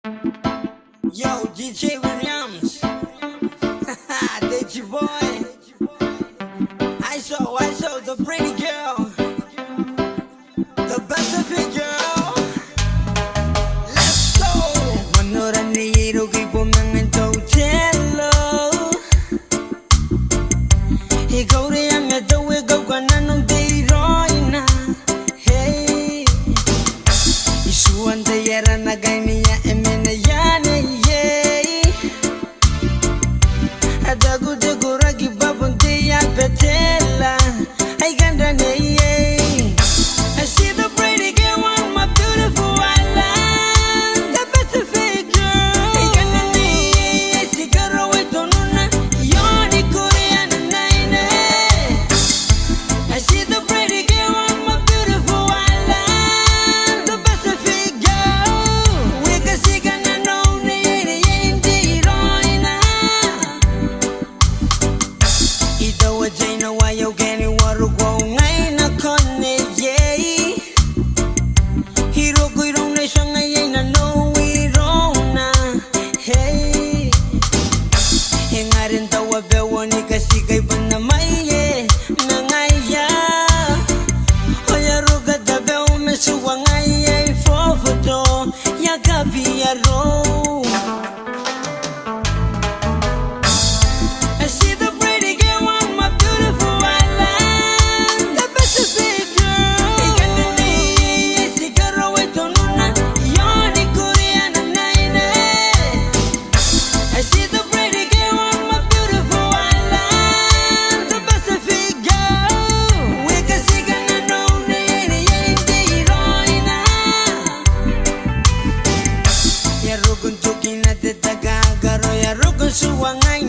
Yo, DJ Williams, Teidy boy. I saw the pretty girl, the best of it girl. Let's go. Manoran ni hero kay pumangan daw cello. Ikaw rin ang daw ikaw ka na nung dayroy na. Hey, isuan dayara na gay niya emena yan. Adagu dagu ragi babunti ya petela. I ganda neye. I see the pretty girl on my beautiful island, the Pacific girl. I ganda neye. Sigaro ito nuna yoni Korean naine. I see the pretty girl on my beautiful island, the Pacific girl. We can see kana no neye hindi roina. Ito wa jaina wa yo gani waru go ngai na konne ye. Hiro ko irong na siya ngayon na no irona. Hey, hingarin tawa bewa ni kasi kay panamay na ngaya. Hoya ruga da bewa mesuwa ngaya fofoto ya gabi ya ro. I see the pretty girl on my beautiful island, the Pacific girl. I ganda neye. Sigaro ito nuna yoni Korean naine. I see the pretty girl on my beautiful island, the Pacific girl. We can see kana no neye hindi roina. Ya rugun tukin na te tagagaro ya rugun suwangay